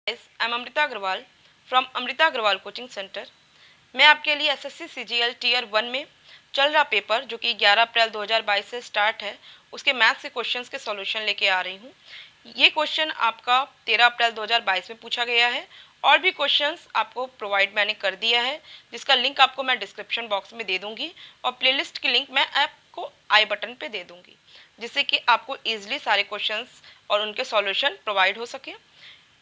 I am Amrita Agarwal from Amrita Agarwal coaching centre. मैं आपके लिए एसएससी सीजीएल टीयर 1 में चल रहा पेपर जो कि 11 अप्रैल 2022 से स्टार्ट है, उसके मैथ्स के क्वेश्चंस के सॉल्यूशन लेके आ रही हूँ। ये क्वेश्चन आपका 13 अप्रैल 2022 में पूछा गया है और भी क्वेश्चंस आपको प्रोवाइड मैंने कर दिया है, जिसका लिंक आपको मैं डिस्क्रिप्शन बॉक्स में दे दूँगी और प्लेलिस्ट की लिंक मैं आपको आई बटन पे दे दूँगी, जिससे कि आपको ईजिली सारे क्वेश्चंस और उनके सॉल्यूशन प्रोवाइड हो सके।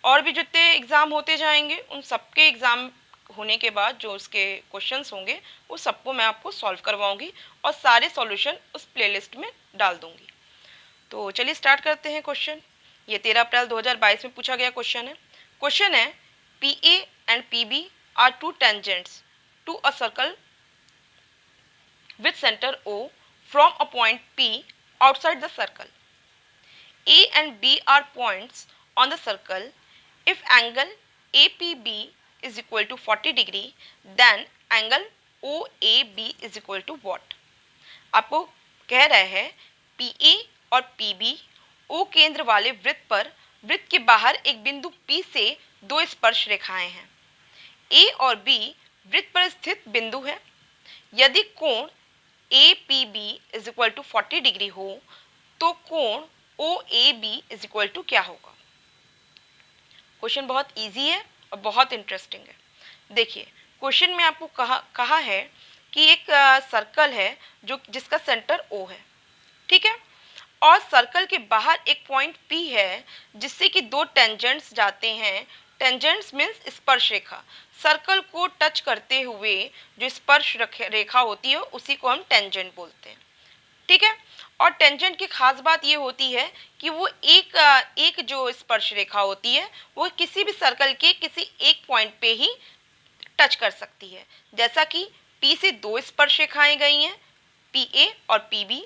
और भी जितने एग्ज़ाम होते जाएंगे उन सबके एग्ज़ाम होने के बाद जो उसके क्वेश्चंस होंगे वो सबको मैं आपको सॉल्व करवाऊंगी और सारे सॉल्यूशन उस प्लेलिस्ट में डाल दूंगी। तो चलिए स्टार्ट करते हैं क्वेश्चन। ये 13 अप्रैल 2022 में पूछा गया क्वेश्चन है। क्वेश्चन है P A and P B are two tangents to a circle with centre O from a point P outside the circle. A and B are points on the circle. If angle APB is equal to 40 degree, then angle OAB is equal to what? आपको कह रहा है PA और PB O केंद्र वाले वृत्त पर वृत्त के बाहर एक बिंदु P से दो स्पर्श रेखाएं हैं। A और B वृत्त पर स्थित बिंदु है। यदि कोण APB is equal to 40 degree हो तो कोण OAB इज इक्वल टू क्या होगा। क्वेश्चन बहुत इजी है और बहुत इंटरेस्टिंग है। देखिए क्वेश्चन में आपको कहा है कि एक सर्कल है जो जिसका सेंटर O है, ठीक है, और सर्कल के बाहर एक पॉइंट P है जिससे कि दो टेंजेंट्स जाते हैं। टेंजेंट्स मीन्स स्पर्श रेखा, सर्कल को टच करते हुए जो स्पर्श रेखा होती है उसी को हम टेंजेंट बोलते हैं, ठीक है। और टेंजेंट की खास बात ये होती है कि वो एक जो स्पर्श रेखा होती है वो किसी भी सर्कल के किसी एक पॉइंट पे ही टच कर सकती है। जैसा कि P से दो स्पर्श रेखाएं गई हैं, PA और PB।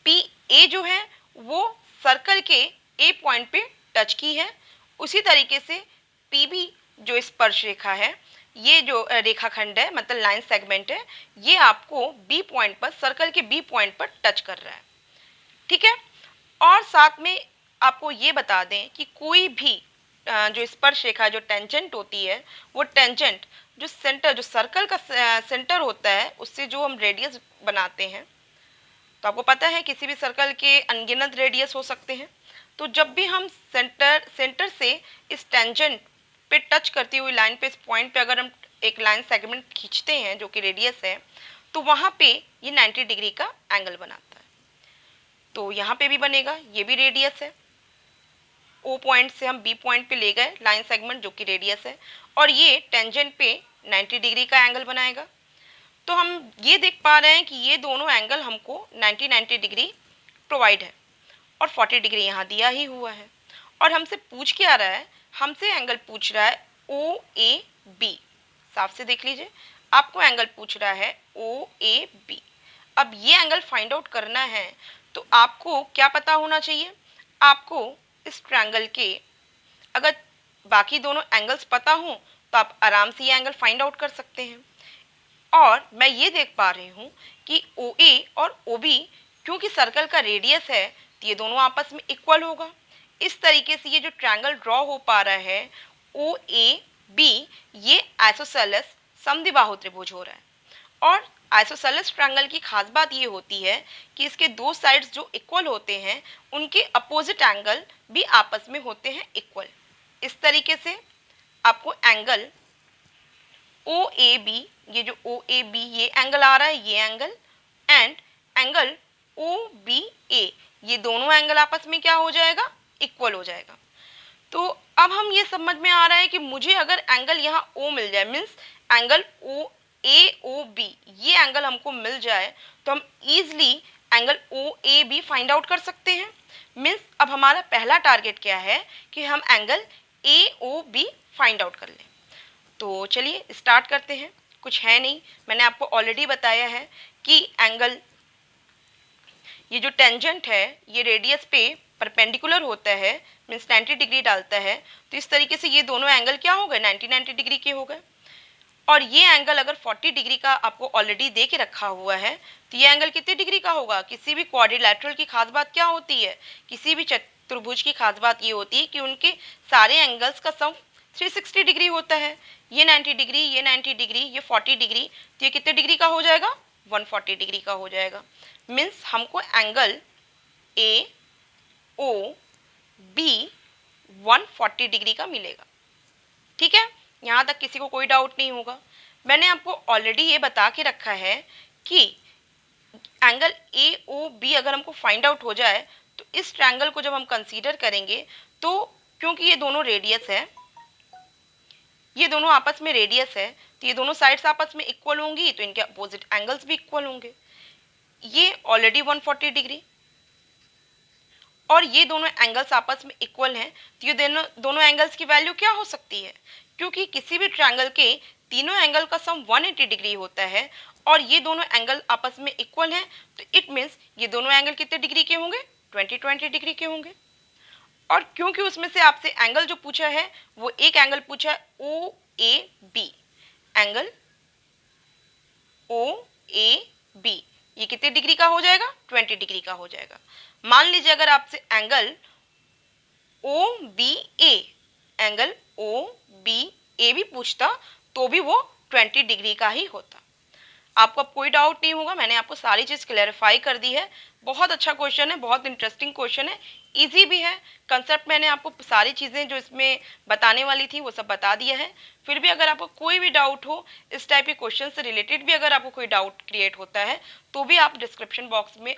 PA जो है वो सर्कल के A पॉइंट पे टच की है, उसी तरीके से PB जो स्पर्श रेखा है, ये जो रेखाखंड है मतलब लाइन सेगमेंट है, ये आपको B पॉइंट पर सर्कल के B पॉइंट पर टच कर रहा है, ठीक है। और साथ में आपको ये बता दें कि कोई भी जो स्पर्श रेखा जो टेंजेंट होती है वो टेंजेंट जो सर्कल का सेंटर होता है उससे जो हम रेडियस बनाते हैं, तो आपको पता है किसी भी सर्कल के अनगिनत रेडियस हो सकते हैं। तो जब भी हम सेंटर से इस टेंजेंट पे टच करती हुई लाइन पे, इस पॉइंट पे अगर हम एक लाइन सेगमेंट खींचते हैं जो कि रेडियस है, तो वहाँ पे ये 90 डिग्री का एंगल बनाता है। तो यहाँ पे भी बनेगा, ये भी रेडियस है, O पॉइंट से हम B पॉइंट पे ले गए लाइन सेगमेंट जो कि रेडियस है, और ये टेंजेंट पे 90 डिग्री का एंगल बनाएगा। तो हम ये देख पा रहे हैं कि ये दोनों एंगल हमको 90 डिग्री प्रोवाइड है और 40 डिग्री यहाँ दिया ही हुआ है। और हमसे पूछ क्या रहा है, हमसे एंगल पूछ रहा है OAB। साफ से देख लीजिए, आपको एंगल पूछ रहा है OAB। अब ये एंगल फाइंड आउट करना है तो आपको क्या पता होना चाहिए, आपको इस ट्रायंगल के अगर बाकी दोनों एंगल्स पता हो तो आप आराम से ये एंगल फाइंड आउट कर सकते हैं। और मैं ये देख पा रही हूँ कि OA और OB क्योंकि सर्कल का रेडियस है तो ये दोनों आपस में इक्वल होगा। इस तरीके से ये जो ट्रायंगल ड्रॉ हो पा रहा है OAB, ये आइसोसेलेस समद्विबाहु त्रिभुज हो रहा है। और आइसोसेलेस ट्रायंगल की खास बात ये होती है कि इसके दो साइड्स जो इक्वल होते हैं उनके अपोजिट एंगल भी आपस में होते हैं इक्वल। इस तरीके से आपको एंगल OAB, ये जो OAB ये एंगल आ रहा है, ये एंगल एंड एंगल OBA, ये दोनों एंगल आपस में क्या हो जाएगा, इक्वल हो जाएगा। तो अब हम ये समझ में आ रहा है कि मुझे अगर एंगल यहाँ O मिल जाए, मीन्स एंगल AOB ये एंगल हमको मिल जाए तो हम easily angle OAB find out कर सकते हैं। मीन्स अब हमारा पहला टारगेट क्या है कि हम एंगल AOB फाइंड आउट कर लें। तो चलिए स्टार्ट करते हैं। कुछ है नहीं, मैंने आपको ऑलरेडी बताया है कि एंगल ये जो टेंजेंट है ये रेडियस पे परपेंडिकुलर होता है, मीन्स 90 डिग्री डालता है। तो इस तरीके से ये दोनों एंगल क्या हो गए, 90 डिग्री के हो गए। और ये एंगल अगर 40 डिग्री का आपको ऑलरेडी दे के रखा हुआ है तो ये एंगल कितने डिग्री का होगा। किसी भी क्वाड्रिलैटरल की खास बात क्या होती है, किसी भी चतुर्भुज की खास बात ये होती है कि उनके सारे एंगल्स का सम 360 डिग्री होता है, ये 90 डिग्री, ये 90 डिग्री, ये 40 डिग्री, तो ये कितने डिग्री का हो जाएगा? 140 डिग्री का हो जाएगा। मीन्स हमको angle A O B 140 degree का मिलेगा। ठीक है, यहाँ तक किसी को कोई डाउट नहीं होगा। मैंने आपको ऑलरेडी ये बता के रखा है कि एंगल ए ओ बी अगर हमको फाइंड आउट हो जाए तो इस ट्रायंगल को जब हम कंसीडर करेंगे तो क्योंकि ये दोनों रेडियस है, ये दोनों आपस में रेडियस है, तो ये दोनों साइड्स आपस में इक्वल होंगी, तो इनके अपोजिट एंगल्स भी इक्वल होंगे। ये ऑलरेडी 140 डिग्री और ये दोनों एंगल्स आपस में इक्वल हैं, तो ये दोनों एंगल्स की वैल्यू क्या हो सकती है? क्योंकि किसी भी ट्रायंगल के तीनों एंगल का सम 180 डिग्री होता है और ये दोनों एंगल आपस में इक्वल हैं, तो इट मीन्स ये दोनों एंगल कितने डिग्री के होंगे? 20 डिग्री के होंगे। और क्योंकि उसमें से आपसे एंगल जो पूछा है वो एक एंगल पूछा है O A B, angle O A B, ये कितने डिग्री का हो जाएगा? 20 डिग्री का हो जाएगा। मान लीजिए अगर आपसे एंगल ओ बी ए, एंगल ओ बी ए भी पूछता तो भी वो 20 डिग्री का ही होता। आपको अब कोई डाउट नहीं होगा, मैंने आपको सारी चीज़ क्लैरिफाई कर दी है। बहुत अच्छा क्वेश्चन है, बहुत इंटरेस्टिंग क्वेश्चन है, इजी भी है। कंसेप्ट मैंने आपको सारी चीज़ें जो इसमें बताने वाली थी वो सब बता दिया है। फिर भी अगर आपको कोई भी डाउट हो, इस टाइप के क्वेश्चन से रिलेटेड भी अगर आपको कोई डाउट क्रिएट होता है तो भी आप डिस्क्रिप्शन बॉक्स में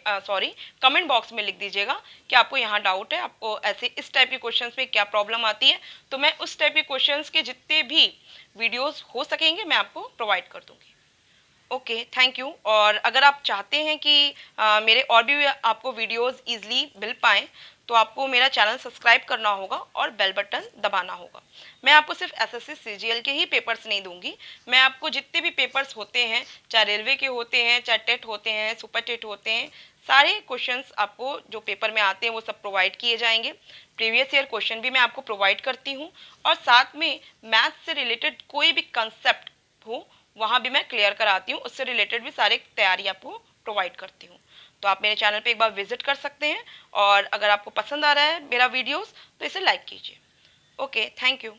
कमेंट बॉक्स में लिख दीजिएगा कि आपको यहाँ डाउट है, आपको ऐसे इस टाइप के क्वेश्चन में क्या प्रॉब्लम आती है, तो मैं उस टाइप के क्वेश्चन के जितने भी वीडियोज़ हो सकेंगे मैं आपको प्रोवाइड कर दूँगी। Okay, thank you. और अगर आप चाहते हैं कि मेरे और भी आपको वीडियोस इजीली मिल पाएँ तो आपको मेरा चैनल सब्सक्राइब करना होगा और बेल बटन दबाना होगा। मैं आपको सिर्फ एसएससी सीजीएल के ही पेपर्स नहीं दूंगी, मैं आपको जितने भी पेपर्स होते हैं, चाहे रेलवे के होते हैं, चाहे टेट होते हैं, सुपर टेट होते हैं, सारे क्वेश्चंस आपको जो पेपर में आते हैं वो सब प्रोवाइड किए जाएंगे। प्रीवियस ईयर क्वेश्चन भी मैं आपको प्रोवाइड करती हूँ और साथ में मैथ्स से रिलेटेड कोई भी कंसेप्ट हो वहाँ भी मैं क्लियर कराती हूँ, उससे रिलेटेड भी सारे तैयारी आपको प्रोवाइड करती हूँ। तो आप मेरे चैनल पे एक बार विजिट कर सकते हैं और अगर आपको पसंद आ रहा है मेरा वीडियोस तो इसे लाइक कीजिए। Okay, thank you.